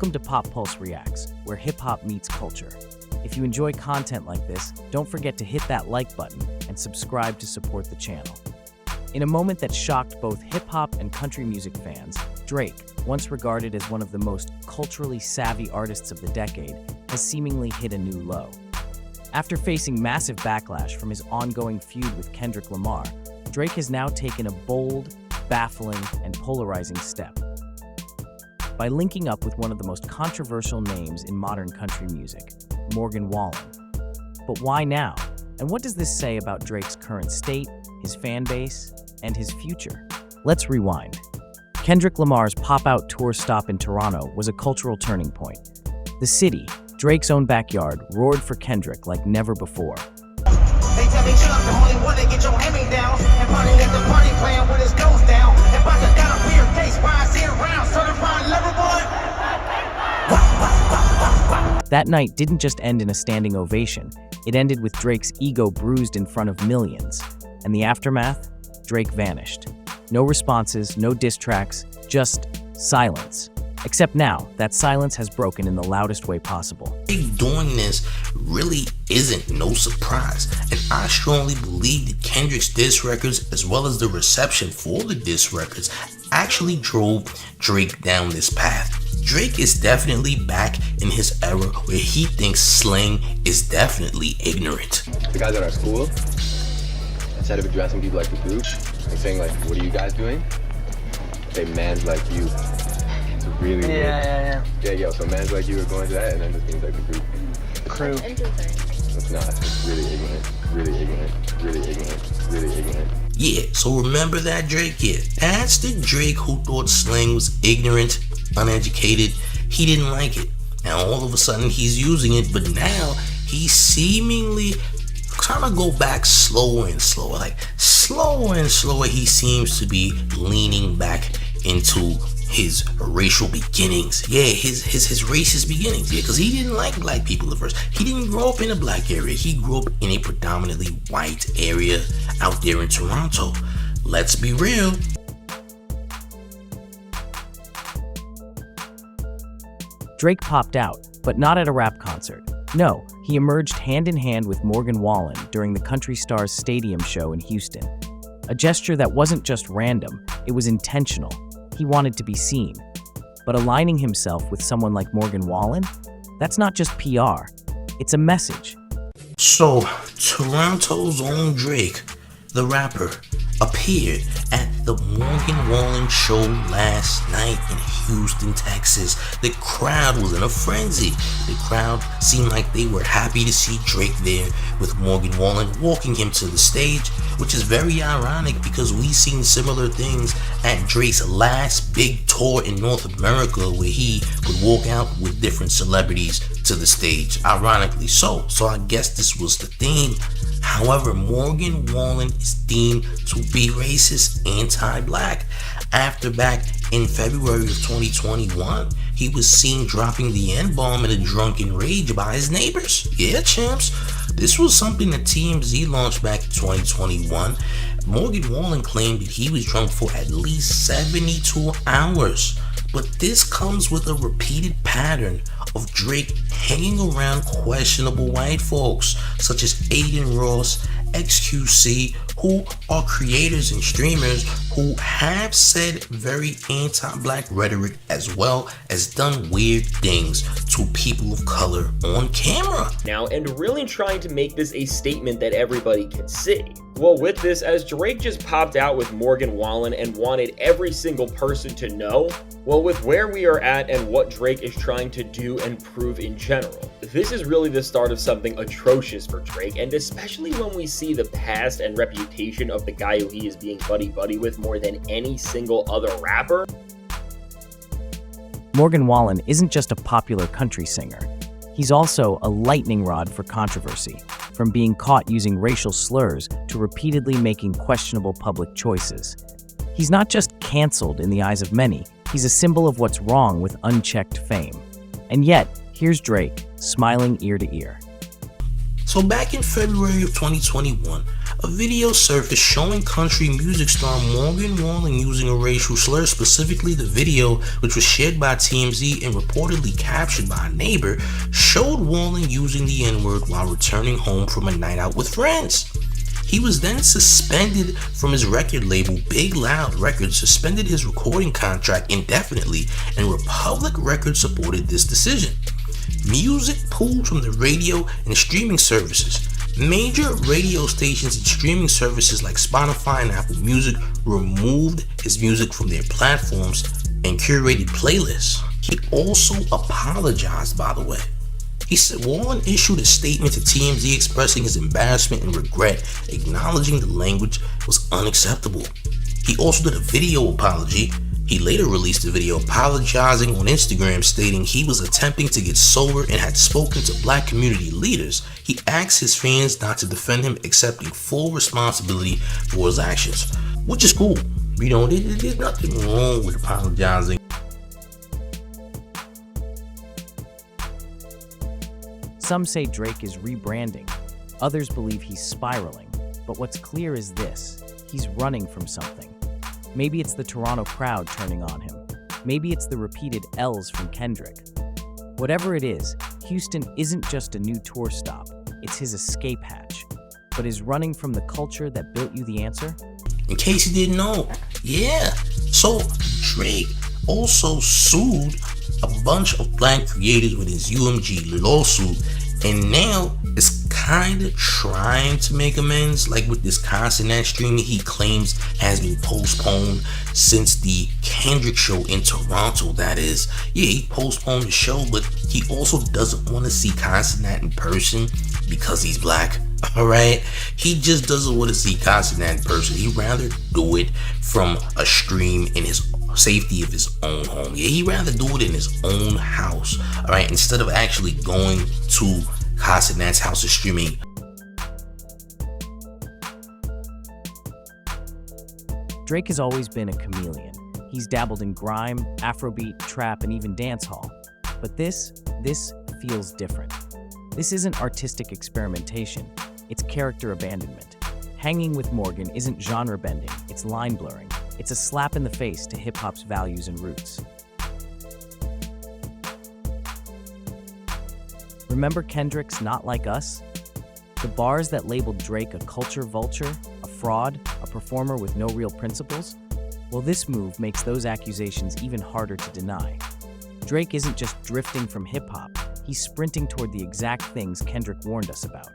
Welcome to PopPulseReacts, where hip-hop meets culture. If you enjoy content like this, don't forget to hit that like button and subscribe to support the channel. In a moment that shocked both hip-hop and country music fans, Drake, once regarded as one of the most culturally savvy artists of the decade, has seemingly hit a new low. After facing massive backlash from his ongoing feud with Kendrick Lamar, Drake has now taken a bold, baffling, and polarizing step by linking up with one of the most controversial names in modern country music, Morgan Wallen. But why now? And what does this say about Drake's current state, his fan base, and his future? Let's rewind. Kendrick Lamar's pop-out tour stop in Toronto was a cultural turning point. The city, Drake's own backyard, roared for Kendrick like never before. They tell me shut up, the only one that get your hand down. And party let the party playing with his nose down. And Baka got a weird face, why I see around, certified lover boy. That night didn't just end in a standing ovation. It ended with Drake's ego bruised in front of millions. And the aftermath? Drake vanished. No responses, no diss tracks, just silence. Except now, that silence has broken in the loudest way possible. Doing this really isn't no surprise, and I strongly believe that Kendrick's diss records, as well as the reception for the diss records, actually drove Drake down this path. Drake is definitely back in his era where he thinks slang is definitely ignorant. The guys at our school, instead of addressing people like the group and saying like, what are you guys doing? Say man's like you. It's really weird. Yeah, so man's like you are going to that, and then this means like the group. Crew. It's not. It's really ignorant. Really ignorant. Really ignorant. Really ignorant. Yeah, so remember that Drake? Yeah, that's the Drake who thought slang was ignorant, uneducated. He didn't like it. Now all of a sudden he's using it, but now he's seemingly trying to go back slower and slower. Like slower and slower he seems to be leaning back into his racial beginnings. Yeah, his racist beginnings. Yeah, because he didn't like black people at first. He didn't grow up in a black area. He grew up in a predominantly white area out there in Toronto. Let's be real. Drake popped out, but not at a rap concert. No, he emerged hand in hand with Morgan Wallen during the Country Stars Stadium show in Houston. A gesture that wasn't just random, it was intentional. He wanted to be seen. But aligning himself with someone like Morgan Wallen? That's not just PR, it's a message. So, Toronto's own Drake, the rapper, appeared at the Morgan Wallen show last night in Houston, Texas. The crowd was in a frenzy. The crowd seemed like they were happy to see Drake there with Morgan Wallen walking him to the stage, which is very ironic because we've seen similar things at Drake's last big tour in North America where he would walk out with different celebrities to the stage, ironically so. So I guess this was the theme. However, Morgan Wallen is deemed to be racist, anti-black. After back in February of 2021, he was seen dropping the N-bomb in a drunken rage by his neighbors. Yeah, champs. This was something that TMZ launched back in 2021. Morgan Wallen claimed that he was drunk for at least 72 hours. But this comes with a repeated pattern of Drake hanging around questionable white folks such as Aiden Ross, XQC, who are creators and streamers who have said very anti-black rhetoric as well as done weird things to people of color on camera. Now, and really trying to make this a statement that everybody can see. Well, with this, as Drake just popped out with Morgan Wallen and wanted every single person to know, well, with where we are at and what Drake is trying to do and prove in general, this is really the start of something atrocious for Drake, and especially when we see the past and reputation of the guy who he is being buddy-buddy with more than any single other rapper. Morgan Wallen isn't just a popular country singer. He's also a lightning rod for controversy, from being caught using racial slurs to repeatedly making questionable public choices. He's not just canceled in the eyes of many, he's a symbol of what's wrong with unchecked fame. And yet, here's Drake, smiling ear to ear. So back in February of 2021, a video surfaced showing country music star Morgan Wallen using a racial slur. Specifically, the video, which was shared by TMZ and reportedly captured by a neighbor, showed Wallen using the N-word while returning home from a night out with friends. He was then suspended from his record label, Big Loud Records, suspended his recording contract indefinitely, and Republic Records supported this decision. Music pulled from the radio and streaming services. Major radio stations and streaming services like Spotify and Apple Music removed his music from their platforms and curated playlists. He also apologized, by the way. He said Wallen issued a statement to TMZ expressing his embarrassment and regret, acknowledging the language was unacceptable. He also did a video apology. He later released a video apologizing on Instagram, stating he was attempting to get sober and had spoken to black community leaders. He asked his fans not to defend him, accepting full responsibility for his actions, which is cool. You know, there's nothing wrong with apologizing. Some say Drake is rebranding. Others believe he's spiraling. But what's clear is this: he's running from something. Maybe it's the Toronto crowd turning on him. Maybe it's the repeated L's from Kendrick. Whatever it is, Houston isn't just a new tour stop. It's his escape hatch. But is running from the culture that built you the answer? In case you didn't know, yeah. So Drake also sued a bunch of black creators with his UMG lawsuit, and now is kind of trying to make amends, like with this consonant streaming he claims has been postponed since the Kendrick show in Toronto, that is. Yeah, he postponed the show, but he also doesn't want to see consonant in person because he's black. Alright, he just doesn't want to see consonant in person. He'd rather do it from a stream in his safety of his own home. Yeah, he'd rather do it in his own house, alright, instead of actually going to Consonant's house of streaming. Drake has always been a chameleon. He's dabbled in grime, Afrobeat, trap, and even dancehall. But this feels different. This isn't artistic experimentation, it's character abandonment. Hanging with Morgan isn't genre bending, it's line blurring. It's a slap in the face to hip-hop's values and roots. Remember Kendrick's Not Like Us? The bars that labeled Drake a culture vulture, a fraud, a performer with no real principles? Well, this move makes those accusations even harder to deny. Drake isn't just drifting from hip-hop, he's sprinting toward the exact things Kendrick warned us about.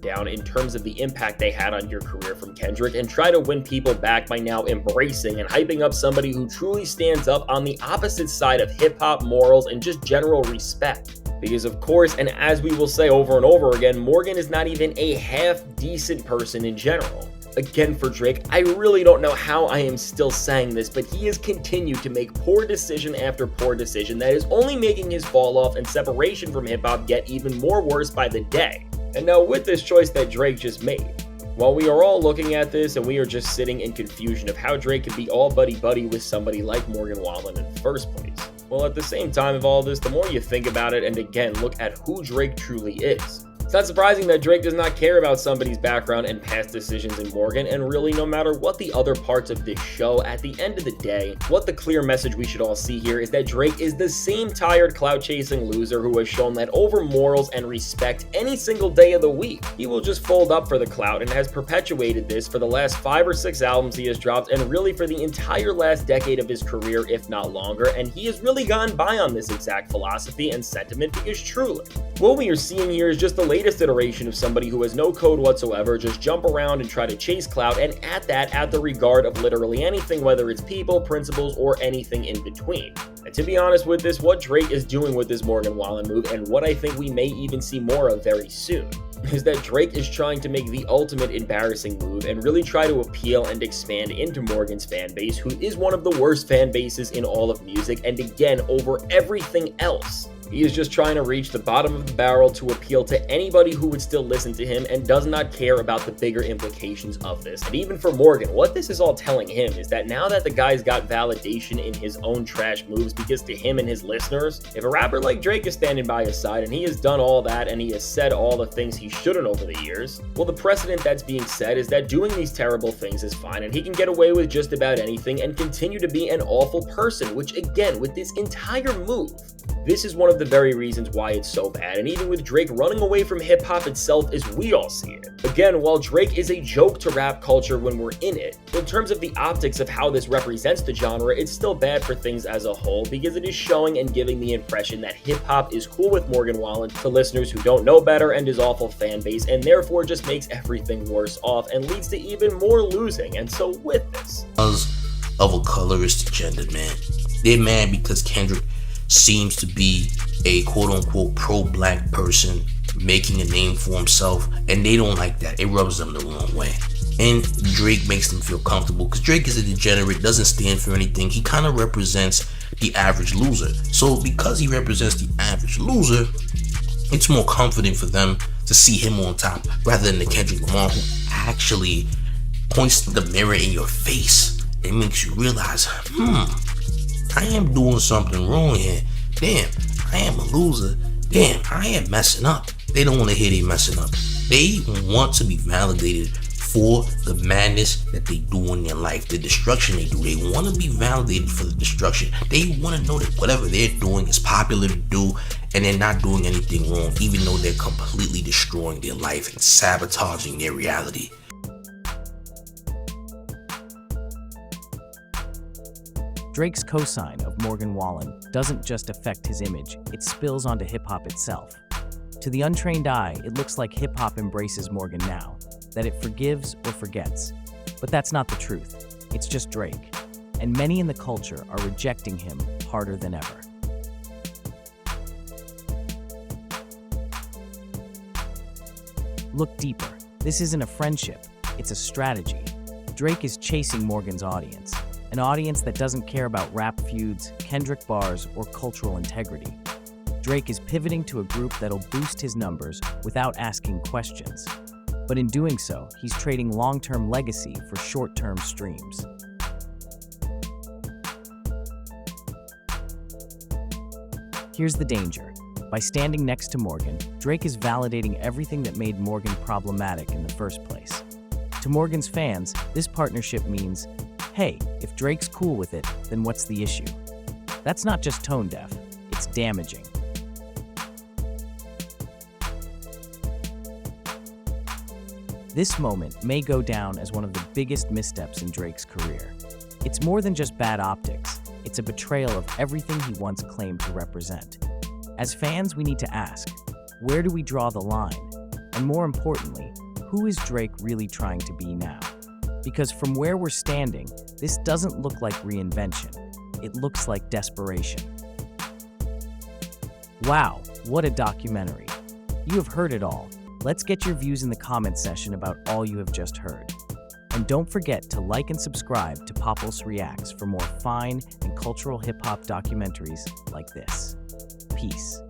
Down in terms of the impact they had on your career from Kendrick, and try to win people back by now embracing and hyping up somebody who truly stands up on the opposite side of hip-hop morals and just general respect. Because of course, and as we will say over and over again, Morgan is not even a half-decent person in general. Again, for Drake, I really don't know how I am still saying this, but he has continued to make poor decision after poor decision that is only making his fall off and separation from hip-hop get even more worse by the day. And now with this choice that Drake just made, while we are all looking at this and we are just sitting in confusion of how Drake could be all buddy-buddy with somebody like Morgan Wallen in the first place. Well, at the same time of all this, the more you think about it and again look at who Drake truly is, it's not surprising that Drake does not care about somebody's background and past decisions in Morgan, and really no matter what the other parts of this show, at the end of the day, what the clear message we should all see here is that Drake is the same tired clout-chasing loser who has shown that over morals and respect any single day of the week. He will just fold up for the clout and has perpetuated this for the last 5 or 6 albums he has dropped, and really for the entire last decade of his career, if not longer, and he has really gone by on this exact philosophy and sentiment because truly, what we are seeing here is just the latest iteration of somebody who has no code whatsoever, just jump around and try to chase clout, and at the regard of literally anything, whether it's people, principles, or anything in between. And to be honest with this, what Drake is doing with this Morgan Wallen move, and what I think we may even see more of very soon, is that Drake is trying to make the ultimate embarrassing move and really try to appeal and expand into Morgan's fan base, who is one of the worst fan bases in all of music, and again, over everything else, He is just trying to reach the bottom of the barrel to appeal to anybody who would still listen to him and does not care about the bigger implications of this. And even for Morgan, what this is all telling him is that now that the guy's got validation in his own trash moves, because to him and his listeners, if a rapper like Drake is standing by his side and he has done all that and he has said all the things he shouldn't over the years, well, the precedent that's being set is that doing these terrible things is fine and he can get away with just about anything and continue to be an awful person, which again, with this entire move, this is one of the very reasons why it's so bad, and even with Drake running away from hip-hop itself as we all see it. Again, while Drake is a joke to rap culture when we're in it, in terms of the optics of how this represents the genre, it's still bad for things as a whole because it is showing and giving the impression that hip-hop is cool with Morgan Wallen to listeners who don't know better and his awful fan base, and therefore just makes everything worse off and leads to even more losing. And so with this, of a colorist gender, man. They're mad because Kendrick seems to be a quote-unquote pro-black person making a name for himself, and they don't like that. It rubs them the wrong way. And Drake makes them feel comfortable because Drake is a degenerate, doesn't stand for anything. He kind of represents the average loser. So because he represents the average loser, it's more comforting for them to see him on top rather than the Kendrick Lamar who actually points the mirror in your face and makes you realize, I am doing something wrong here. Damn, I am a loser. Damn, I am messing up. They don't want to hear they messing up. They want to be validated for the madness that they do in their life, the destruction they do. They want to be validated for the destruction. They want to know that whatever they're doing is popular to do and they're not doing anything wrong, even though they're completely destroying their life and sabotaging their reality. Drake's cosign of Morgan Wallen doesn't just affect his image, it spills onto hip-hop itself. To the untrained eye, it looks like hip-hop embraces Morgan now, that it forgives or forgets. But that's not the truth. It's just Drake. And many in the culture are rejecting him harder than ever. Look deeper. This isn't a friendship, it's a strategy. Drake is chasing Morgan's audience. An audience that doesn't care about rap feuds, Kendrick bars, or cultural integrity. Drake is pivoting to a group that'll boost his numbers without asking questions. But in doing so, he's trading long-term legacy for short-term streams. Here's the danger. By standing next to Morgan, Drake is validating everything that made Morgan problematic in the first place. To Morgan's fans, this partnership means, hey, if Drake's cool with it, then what's the issue? That's not just tone deaf, it's damaging. This moment may go down as one of the biggest missteps in Drake's career. It's more than just bad optics, it's a betrayal of everything he once claimed to represent. As fans, we need to ask, where do we draw the line? And more importantly, who is Drake really trying to be now? Because from where we're standing, this doesn't look like reinvention. It looks like desperation. Wow, what a documentary. You have heard it all. Let's get your views in the comment section about all you have just heard. And don't forget to like and subscribe to PopPulseReacts for more fine and cultural hip-hop documentaries like this. Peace.